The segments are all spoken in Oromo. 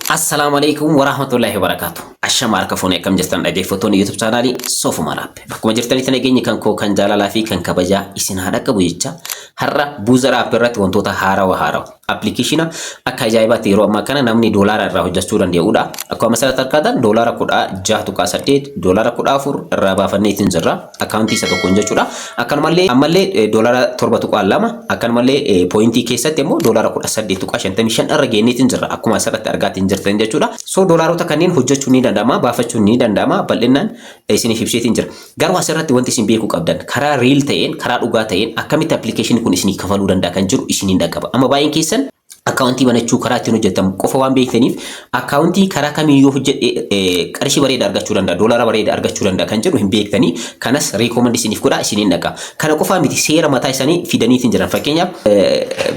Assalamualaikum warahmatullahi wabarakatuh. Ashama arkafone kam jirtan dhaggeeffattoonni YouTube channel Sofuma Rap. Bakkuma jirtanitti nageenyi kan koo kan jaalalaa fi kan kabajaa isin haa dhaqqabu jecha har'a Buza Rap irratti wantoota haarawaa application akka ajaa'ibaatti yeroo ammaa kana namni doolaara irraa hojjechuu danda'udha. Akkuma masalata argatan doolaara 16.8 doolaara 14 irraa baafanneetiin jirra. Akkaawuntii isa tokkoon jechuudha. Akkanumallee ammallee doolaara 7.2 akkanumallee poointii keessatti immoo doolaara 18.55 irra geenneetiin jirra. Akkuma asirratti argaatiin jirtan jechuudha. So doolaarota kanneen hojjechuu ni danda'ama, baafachuun ni danda'ama, bal'inaan isiniif ibseetiin jira. Garuu asirratti wanti isin beekuu qabdan karaa real ta'een, karaa dhugaa ta'een akkamitti application kun isinii kafaluu danda'a kan jiru isiniin dhaqqaba. Amma baay'een keessan akkaawuntii banachuu karaa ittiin hojjetamu qofa waan beektaniif akkaawuntii karaa kamiyyuu hojjedhee qarshii bareeda argachuu danda'a, doolaara bareeda argachuu danda'a kan jedhu hin beektanii kanas reekoomand isiniif godha isiniin dhaqa. Kana qofaa miti seera mataa isaanii fidaniitiin jiran fakkeenyaaf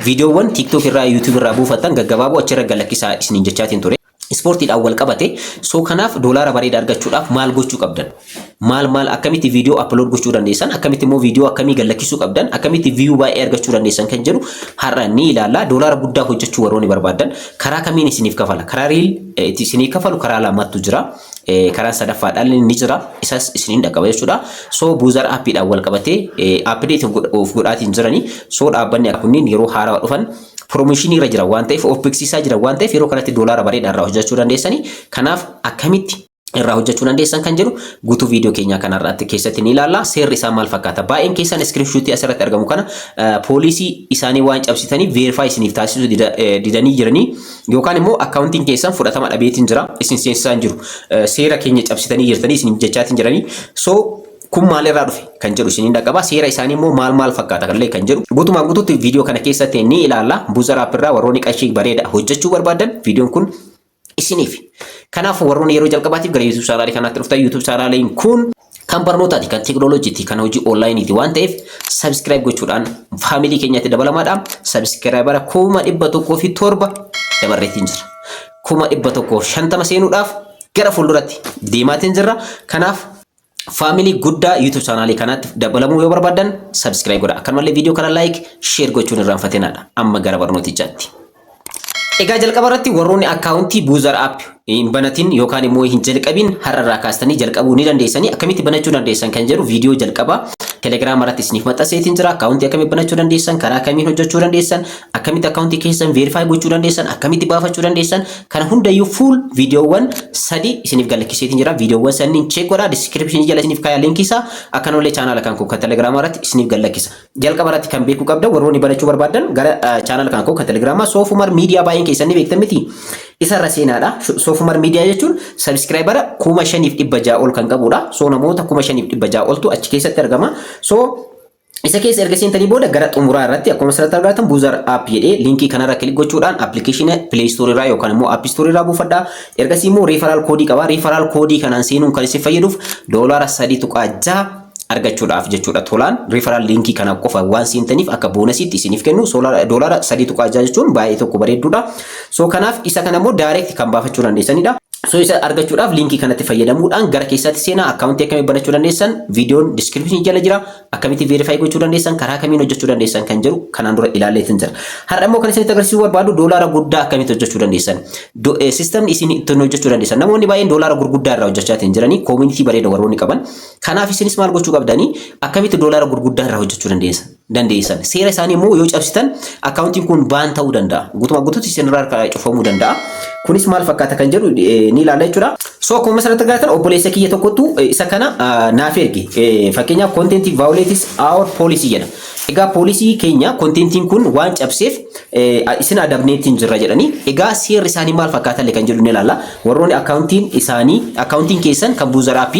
viidiyoowwan TikTok irraa YouTube irraa buufatan gaggabaaboo achirra galakkisaa isiniin jechaatiin ture. Ispoortiidhaan wal qabate so kanaaf doolaara bareeda argachuudhaaf maal gochuu qabdan? Maal akkamitti viidiyoo upload gochuu dandeessan? Akkamitti immoo viidiyoo akkamii gallakkisuu qabdan? Akkamitti view baay'ee argachuu dandeessan kan jedhu har'a ni ilaalla. Doolaara guddaa hojjechuu warroonni barbaadan karaa kamiin isiniif kafala? Karaa real isiniif kafalu karaa lamatu jira. Karaan sadaffaadhaan ni jira. Isas isiniin dhaqqaba jechuudha. So Buza Rappiidhaan wal qabatee update of godhaatiin jiranii. So dhaabbanni kunniin yeroo haarawaa dhufan promotion irra jira waan ta'eef of beeksisaa jira waan ta'eef yeroo kanatti doolaara bareeda irraa hojjechuu dandeessanii. Kanaaf akkamitti irraa hojjechuu dandeessan kan jedhu guutuu viidiyoo keenyaa kanarratti keessatti ni ilaalla. Seerri isaa maal fakkaata? Baay'een keessan screenshot asirratti argamu kana poolisii isaanii waan cabsitanii verify isiniif taasisuu didanii jiranii yookaan immoo akkaawuntiin keessan fudhatama dhabeetiin jira isin seensisaa hin jiru. Seera keenya cabsitanii jirtanii isin jechaatiin jiranii. So kun maalirraa dhufe kan jedhu isiniin dhaqqaba. Seera isaanii immoo maal fakkaata kan kan jedhu guutumaan guutuutti viidiyoo kana keessatti ni ilaalla. Buza Rap irraa warroonni qarshii bareeda hojjechuu barbaadan viidiyoon kun isiniif. Kanaaf warroonni yeroo jalqabaatiif gara YouTube channel kanaatti dhuftan YouTube channel kun kan barnootaati, kan teknooloojiiti, kan hojii onlaayiniiti waan ta'eef subscribe gochuudhaan faamilii keenyatti dabalamaadhaan subscribera 1,107 dabarreetiin jira. 1,150 seenuudhaaf gara fuulduratti deemaatiin jirra. Kanaaf faamilii guddaa YouTube channel kanaatti dabalamuu yoo barbaadan subscribe godha. Akkanumallee viidiyoo kana like, share gochuun irraanfatinaadha. Amma gara barnootichaatti. Egaa jalqaba irratti warroonni akkaawuntii Buza Rap hin banatin yookaan immoo hin jalqabin har'arraa kaastanii jalqabuu ni dandeessanii. Akkamitti banachuu dandeessan kan jedhu viidiyoo jalqaba Telegram irratti isiniif maxxanseetiin jira. Akkaawuntii akkamitti banachuu dandeessan, karaa kamiin hojjechuu dandeessan, akkamitti akkaawuntii keessan verify gochuu dandeessan, akkamitti baafachuu dandeessan kana hundayyuu full viidiyoowwan 3 isiniif galakkiseetiin jira. Viidiyoowwan sanniin check godhaa description jala isiniif kaayaa linkii isaa. Akkanumallee channel kan koo kan Telegram irratti isiniif galakkisa. Jalqaba irratti kan beekuu qabda warroonni banachuu barbaadan gara channel kan koo kan Telegram Sofuma Media baay'een keessanii beektan miti. Isarra seenaadha. Sofuma Media jechuun subscribera 5,600 ol kan qabudha. So namoota 5,600 oltu achi keessatti argama. So isa keessa erga seentanii booda gara xumuraa irratti akkuma asirratti argatan Buza Rap jedhee linkii kanarra kilik gochuudhaan application Play Store irraa yookaan immoo App Store irraa buufadhaa. Ergasii immoo referral koodii qaba. Referral koodii kanaan seenuun kan isin fayyaduuf doolaara 3.6 argachuudhaaf jechuudha. Tolaan referral linkii kana qofa waan seentaniif akka boonasiitti isiniif kennu doolaara 3.6 jechuun baay'ee tokko bareedduudha. So kanaaf isa kana immoo direct kan baafachuu dandeessanidha. So isa argachuudhaaf linkii kanatti fayyadamuudhaan gara keessatti seenaa akkaawuntii akkamitti banachuu dandeessan viidiyoon description jala jira. Akkamitti verify gochuu dandeessan, karaa kamiin hojjechuu dandeessan kan jedhu kanaan dura ilaalleetiin jira. Har'a immoo kan isinitti agarsiisuu barbaadu doolaara guddaa akkamitti hojjechuu dandeessan. Systemni isin ittiin hojjechuu dandeessan. Namoonni baay'een doolaara gurguddaa irraa hojjechaatiin jiranii community bareeda warroonni qaban. Kanaaf isinis maal gochuu qabdanii akkamitti doolaara gurguddaa irraa hojjechuu dandeessan. Seera isaanii immoo yoo cabsitan akkaawuntiin kun baan ta'uu danda'a. Guutumaa guutuutti isinirraa cufamuu danda'a. Kunis maal fakkaata kan jedhu ni ilaalla jechuudha. So akkuma asirratti argatan obboleessa kiyya tokkottu isa kana naaf erge. Fakkeenyaaf content violates our policy jedha. Egaa poolisii keenya contentiin kun waan cabseef isin adabneetiin jirra jedhanii. Egaa seerri isaanii maal fakkaata kan jedhu ni ilaalla. Warroonni akkaawuntiin keessan kan Buza Rap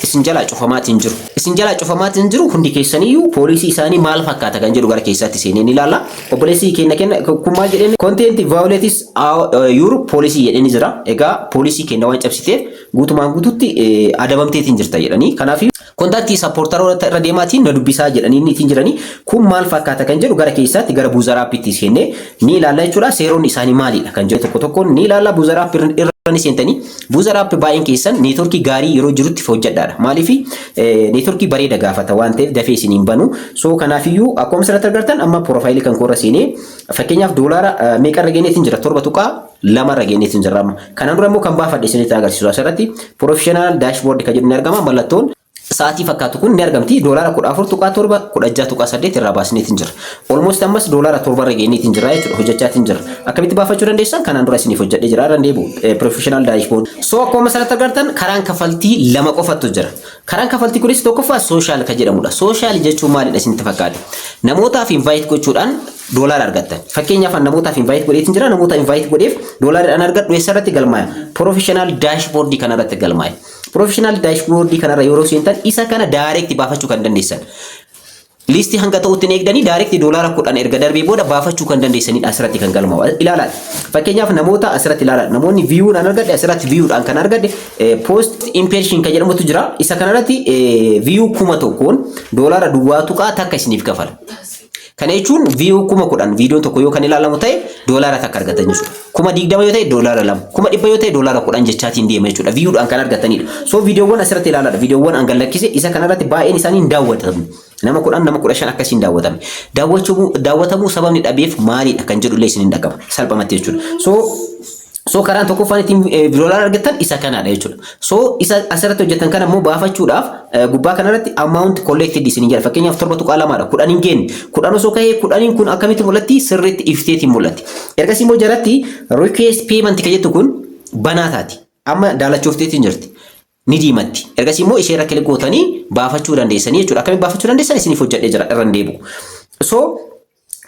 isin jala cufamaatiin jiru. Isin jala cufamaatiin jiru hundi keessaniyyuu poolisii isaanii maal fakkaata kan jedhu gara keessatti seenee ni ilaalla. Obboleessi keenya kun maal jedheen content violates your policy jedheen jira. Egaa poolisii keenya waan cabsiteef guutumaan guututti adabamteetiin jirta jedhanii. Kanaaf kontaaktii sappoortaroota irra deemaatiin na dubbisaa jedhanii ittiin jiranii. Kun maal fakkaata kan jedhu gara keessatti gara Buza Rappitti seennee ni ilaalla jechuudha. Seeronni isaanii maalidha kan jedhu tokko tokkoon ni ilaalla. Buza Rap Sentanii buuzer app baay'een keessan neetworkii gaarii yeroo jirutti hojjedhaadha. Maaliif neetworkii bareeda gaafata waan ta'eef dafee isin hin banu. So kanaafiyyuu akkuma asirratti agartan amma piroofaayilii kan koorra seenee fakkeenyaaf doolaara meeqa irra geenyeetiin jira 7.2 irra geenyeetiin jira. Kanaan dura immoo kan baafadhe isinitti agarsiisu asirratti professional dashboard kan jedhu ni argama. Mallattoon sa'aatii fakkaatu kun ni argamti. Doolaara 14.7 16.8 irraa baasneetiin jira. Almost ammas doolaara 7 irra geenyeetiin jira jechuudha. Hojjechaatiin jira. Akkamitti baafachuu dandeessan kanaan dura isiniif hojjedhee jira. Randeebu professional dashboard. So akkuma asirratti agartan karaan kafaltii lama qofatu jira. Karaan kafaltii kunis tokkoffaa social kan jedhamudha. Social jechuun maalidha isinitti fakkaata? Namootaaf invite gochuudhaan doolaara argattan. Fakkeenyaaf namootaaf invite godheetiin jira. Namoota invite godheef doolaara argadhu eessarratti galmaaya. Professional dashboard kanarratti galmaaya. Professional dashboard kanarra yeroo seentan isa kana direct baafachuu kan dandeessan. Listi hanga ta'utti eegdanii direct doolaara 10 erga darbee booda baafachuu kan dandeessanidha asirratti kan galmaa'u. Ilaalaa. Fakkeenyaaf namoota asirratti ilaalaa. Namoonni view-dhaan argadhe asirratti view-dhaan kan argadhe post impression kan jedhamutu jira. Isa kanarratti view 1,000 doolaara duwwaa tuqaa takka isiniif kafala. Kana jechuun view 10,000 viidiyoon tokko yoo kan ilaalamu ta'e doolaara takka argatan jechuudha. 20 yoo ta'e doolaara 2, 100 yoo ta'e doolaara 10 jechaatiin deema jechuudha. Viidiyoodhaan kan argatanidha. So viidiyoowwan asirratti ilaalaadha. Viidiyoowwan an gallakkise isa kanarratti baay'een isaanii hin daawwatamu. Nama 10 nama 15 akkasiin daawwatame. Daawwatamuu sababni dhabeef maalidha kan jedhu illee isin hin dhagaba. Salphamatti jechuudha. So karaan tokkoffaan ittiin doolaara argattan isa kanadha jechuudha. So isa asirratti hojjetan kana immoo baafachuudhaaf gubbaa kanarratti amount collected isin jira. Fakkeenyaaf 7.2dha. 10 hin geenne. 10 osoo ka'ee 10 kun akkamitti mul'atti? Sirriitti ifteetiin mul'atti. Ergasii immoo jaratti request payment kan jettu kun banaa taati. Amma daalachoofteetiin jirti. Ni diimatti. Ergasii immoo ishee rakkoo gootanii baafachuu dandeessanii jechuudha. Akkamitti baafachuu dandeessan isiniif hojjedhee jira irra deebi'u. So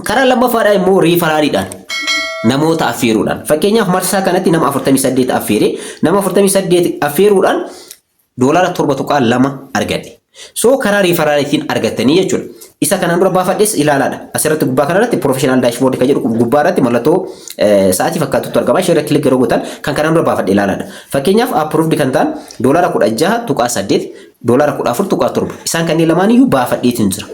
karaa lammaffaadhaa immoo riifaraaliidhaan namoota affeeruudhaan. Fakkeenyaaf marsaa kanatti nama 48 affeere. Nama 48 affeeruudhaan doolaara 7.2 argadhe. So karaa riifaraaliitiin argattanii jechuudha. Isa kanaan dura baafadhes ilaalaadha. Asirratti gubbaa kanarratti professional dashboard kan jedhu gubbaa irratti mallattoo sa'aatii fakkaatutu argama. Ishee irratti kilik yeroo gootan kan kanaan dura baafadhe ilaalaadha. Fakkeenyaaf approved kan ta'an doolaara 16.8 doolaara 14.7 isaan kanneen lamaaniyyuu baafadheetiin jira.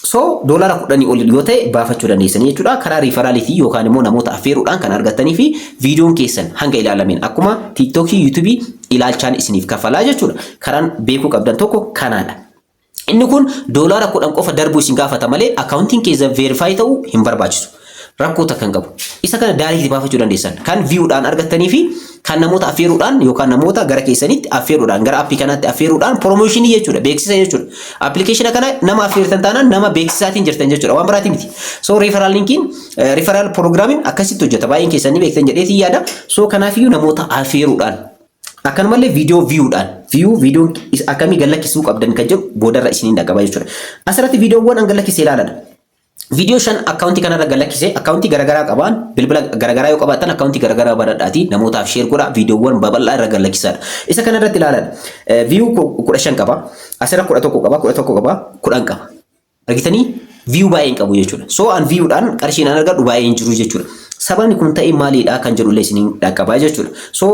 So doolaara 10 ol yoo ta'e baafachuu dandeessanii jechuudha. Karaa riifaraaliitii yookaan immoo namoota affeeruudhaan kan argattanii fi viidiyoon keessan hanga ilaalameen akkuma TikTokii, YouTubii ilaalchaan isiniif kafalaa jechuudha. Karaan beekuu qabdan tokko kanaadha. Inni kun doolaara 10 qofa darbuu isin gaafata malee akkaawuntiin keessan verify ta'uu hin barbaachisu. Rakkoota kan qabu. Isa kana direct baafachuu dandeessan. Kan view-dhaan argattanii fi kan namoota affeeruudhaan yookaan namoota gara keessanitti affeeruudhaan gara appii kanaatti affeeruudhaan promotionii jechuudha. Beeksisa jechuudha. Appilikeeshina kana nama affeertan taanaan nama beeksisaatiin jirtan jechuudha. Waan biraati miti. So referral linkiin referral programmiin akkasitti hojjeta. Baay'een keessanii beektan jedheetii yaada. So kanaafiyyuu namoota affeeruudhaan akkanumallee viidiyoo viewdhaan viidiyoon akkamii gallakkisuu qabdan kan jedhu boodarra isiniin dhaqaba jechuudha. Asirratti viidiyoowwan an gallakkisee ilaaladha. Viidiyoo 5 akkaawuntii kanarra gallakkisee akkaawuntii garaagaraa qabaan bilbila garaagaraa yoo qabaattan akkaawuntii garaagaraa badhaadhaatii namootaaf sheer godha viidiyoowwan babal'aa irra gallakkisaadha. Isa kanarratti ilaaladha. View 15 qaba. Asirra 11 qaba. 11 qaba. 10 qaba. Argitanii view baay'een qabu jechuudha. So an viewdhaan qarshiin an argadhu baay'een jiru jechuudha. Sababni kun ta'e maalidha kan jedhu illee isiniin dhaqaba jechuudha. So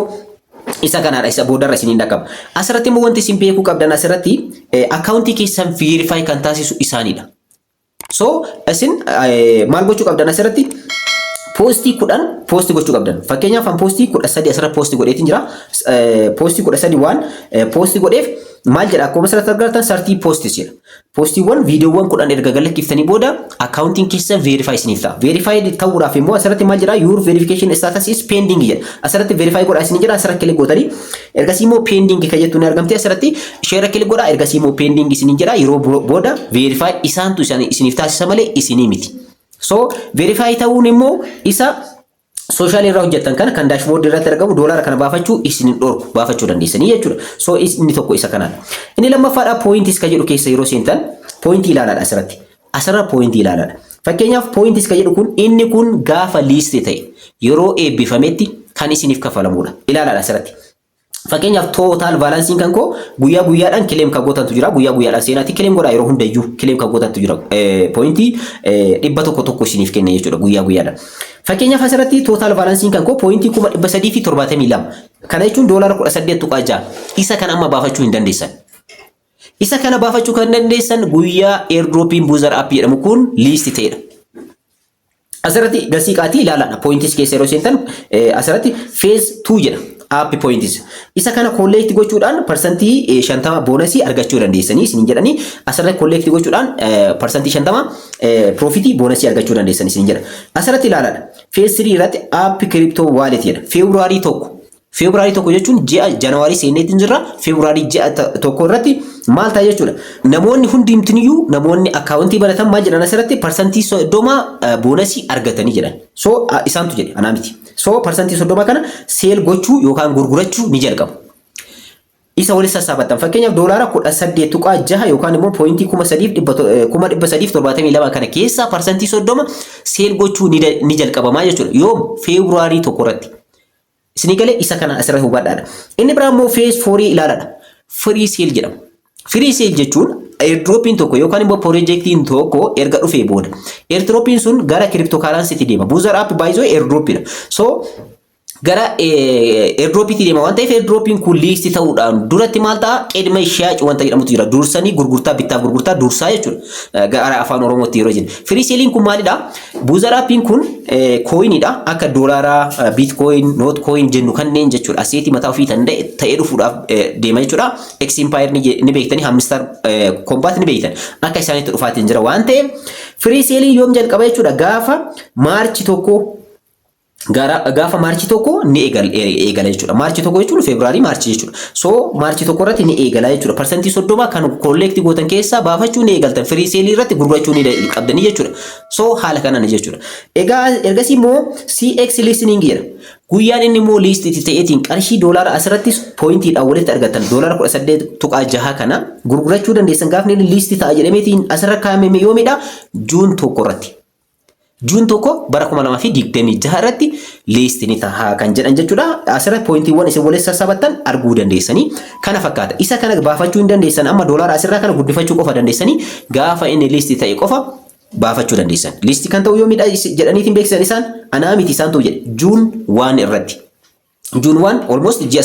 isa kanadha isa boodarra isiniin dhaqaba. Asirratti immoo wanti isin beekuu qabdan asirratti akkaawuntii keessan verify kan taasisu isaanidha. So isin maal gochuu qabdan asirratti postii 10 postii gochuu qabdan. Fakkeenyaaf an postii 13 asirra postii godheetiin jira. Postii 13 waan postii godheef maal jedha akkuma asirratti argattan sartii postis jedha. Postiiwwan viidiyoowwan 10 erga galakkiftanii booda akkaawuntiin keessan verify isiniif ta'a. Verify ta'uudhaaf immoo asirratti maal jedha your verification status is pending jedha. Asirratti verify godhaa isin jedha asirratti kilik gootanii ergasii immoo pending kan jettu ni argamti asirratti share kilik godhaa ergasii immoo pending isin jedha yeroo booda verify isaantu isiniif taasisa malee isinii miti. So verify ta'uun immoo isa social irraa hojjetan kana kan dashboard irratti argamu doolaara kana baafachuu isinin dhorku baafachuu dandeessanii jechuudha. So inni tokko isa kanadha. Inni lammaffaadha pointis kan jedhu keessa yeroo seentan point ilaalaadha asirratti. Asirra point ilaalaadha. Fakkeenyaaf pointis kan jedhu kun inni kun gaafa list ta'e yeroo eebbifametti kan isiniif kafalamudha. Ilaalaadha asirratti. Fakkeenyaaf total balancing kan koo guyyaa guyyaadhaan claim kan gootantu jira. Guyyaa guyyaadhaan seenaatti claim godha yeroo hundayyuu claim kan gootantu jira. Pointii 100 isiniif kenna jechuudha guyyaa guyyaadhaan. Fakkeenyaaf asirratti total balancing kan koo pointii 372. Kana jechuun doolaara 18.6. Isa kana amma baafachuu hin dandeessan. Isa kana baafachuu kan dandeessan guyyaa airdropping buuzer app jedhamu kun list ta'edha. Asirratti gasiiqaatii ilaalaadha. Pointis keessa yeroo seentan asirratti phase 2 jedha. app points. Isa kana collect gochuudhaan percentii 50 bonusii argachuu dandeessanii isin jedhanii asirratti collect gochuudhaan percentii 50 profit bonusii argachuu dandeessanii isin jedha. Asirratti ilaalaa. Phase 3 irratti app crypto wallet jedha. February tokko jechuun ji'a January seeneetiin jirra. February ji'a tokko irratti maal ta'a jechuudha. Namoonni hundumtiyyuu namoonni akkaawuntii banatan maal jedhan asirratti percentii 30 bonusii argatanii jedhan. So isaantu jedhe anaa miti. So percentii 30 kana seel gochuu yookaan gurgurachuu ni jalqabu. Isa waliin sassaabatan fakkeenyaaf doolaara 18.6 yookaan immoo pointii 372 kana keessa percentii 30 seel gochuu ni jalqabamaa jechuudha. Yoo February tokko irratti isinii galee isa kana asirratti hubadhaadha. Inni biraa immoo phase 4 ilaaladha. Free sale jedhama. Free sale jechuun airdropping tokko yookaan immoo projectiin tokko erga dhufee booda airdropping sun gara cryptocurrency deema. Buzzer app baay'isoo airdropidha. So gara airdropitti deema waan ta'eef airdropping kun liist ta'uudhaan duratti maal ta'a qedma ishaac wanta jedhamutu jira. Dursanii gurgurtaa bittaa gurgurtaa dursaa jechuudha. Gara afaan Oromootti yeroo jennu. Free selling kun maalidha? Buzzer appiin kun coinidha. Akka doolaaraa, bitcoin, notcoin jennu kanneen jechuudha. Aseetii mataa ofii ta'ee dhufuudhaaf deema jechuudha. X Empire ni beektanii, Hamster Combat ni beektan. Akka isaanitti dhufaatiin jira waan ta'eef free selling yoom jalqaba jechuudha gaafa Maarchi tokko gaafa Maarchi tokko ni eegala jechuudha. Maarchi tokko jechuun February Maarchi jechuudha. So Maarchi tokko irratti ni eegala jechuudha. Percentii 30 kan collect gootan keessaa baafachuu ni eegaltan. Free sale irratti gurgurachuu ni qabdanii jechuudha. So haala kanaan jechuudha. Egaa ergasii immoo CX listening jedha. Guyyaan inni immoo list ta'eetiin qarshii doolaara asirratti pointiidhaan walitti argatan doolaara 18.6 kana gurgurachuu dandeessan gaafni inni list ta'a jedhameetiin asirra kaa'amee yoomidha Juun tokko irratti. Juun tokko bara 2026 irratti list ni ta'a kan jedhan jechuudha. Asirratti pointiiwwan isin walitti sassaabattan arguu dandeessanii kana fakkaata. Isa kana baafachuu hin dandeessan amma doolaara asirraa kana guddifachuu qofa dandeessanii gaafa inni list ta'e qofa baafachuu dandeessan. List kan ta'u yoomidha jedhaniitiin beeksisan isaan anaa miti isaan ta'u jedhe Juun 1 irratti. June 1 almost ji'a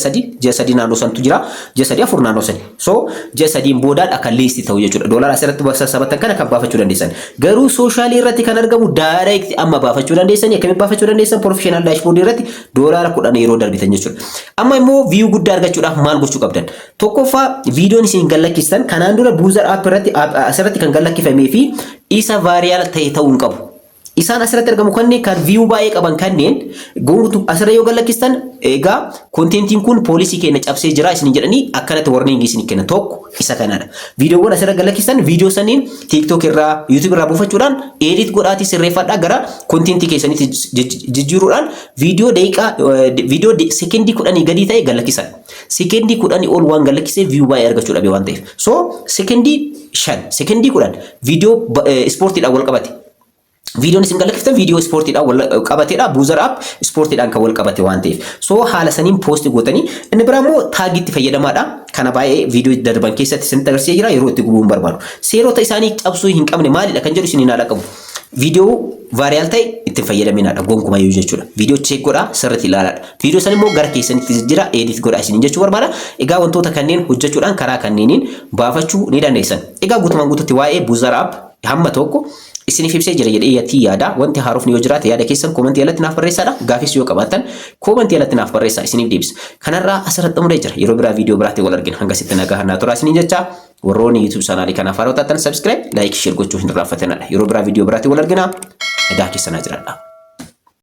sadii naannoo santu jira. Ji'a sadii afur naannoo sani. So ji'a sadiin boodaan akka list ta'u jechuudha. Doolaara asirratti sassaabattan kana kan baafachuu dandeessan. Garuu soshaalii irratti kan argamu direct amma baafachuu dandeessan. Akkamitti baafachuu dandeessan? Professional dashboard irratti doolaara 10 yeroo darbitan jechuudha. Amma immoo view guddaa argachuudhaaf maal gochuu qabdan? Tokkoffaa viidiyoon isin gallakkistan kanaan dura Buzzer app irratti asirratti kan gallakkifamee fi isa variyaal ta'e ta'uu hin qabu. Isaan asirratti argamu kanneen kan view baay'ee qaban kanneen gongutu asirra yoo gallakkistan egaa kontentiin kun poolisii keenya cabsee jira isin jedhanii akkanatti warning isin kenna tokko isa kanadha. Viidiyoowwan asirra gallakkistan viidiyoo saniin TikTok irraa YouTube irraa buufachuudhaan edit godhaati sirreeffadhaa gara kontentii keessanitti jijjiiruudhaan viidiyoo sekendii 10 gadi ta'e gallakkisan. Sekendii 10 ol waan gallakkisee view baay'ee argachuu dhabe waan ta'eef. So sekendii 5 sekendii 10 viidiyoo ispoortiidhaan wal qabate. Viidiyoon isin gallakkiftan viidiyoo ispoortiidhaan wal qabateedha. Buzzer app ispoortiidhaan kan wal qabate waan ta'eef. So haala saniin post gootanii inni biraa immoo taagiitti fayyadamaadha. Kana baay'ee viidiyoo darban keessatti isin agarsiisee jira yeroo itti gubuun barbaadu. Seerota isaanii cabsuu hin qabne maalidha kan jedhu isin hin qabu. Viidiyoo variyaal ta'e itti fayyadaminaadha gonkumayyuu jechuudha. Viidiyoo check godhaa sirriitti ilaalaadha. Viidiyoo san immoo gara keessanitti jira edit godhaa isin jechuu barbaada. Egaa wantoota kanneen hojjechuudhaan karaa kanneeniin baafachuu ni dandeessan. Egaa guutumaan guututti waa'ee Buzzer app hamma tokko isiniif ibsee jira jedhee yaada wanti haarofni yoo jiraate yaada keessan koomentii jalatti naaf barreessaadha. Gaafis yoo qabaattan koomentii jalatti naaf barreessaa isiniif deebisa. Kanarraa asirratti xumuree jira. Yeroo biraa viidiyoo biraatti wal argina. Hanga sitti nagaa hannaa turaa isiniin jecha warroonni YouTube chaanaalii kanaaf haaraa taatan subscribe, like, share gochuu hin irraanfatinaa. Yeroo biraa viidiyoo biraatti wal argina. Nagaa keessanaa jiraadha.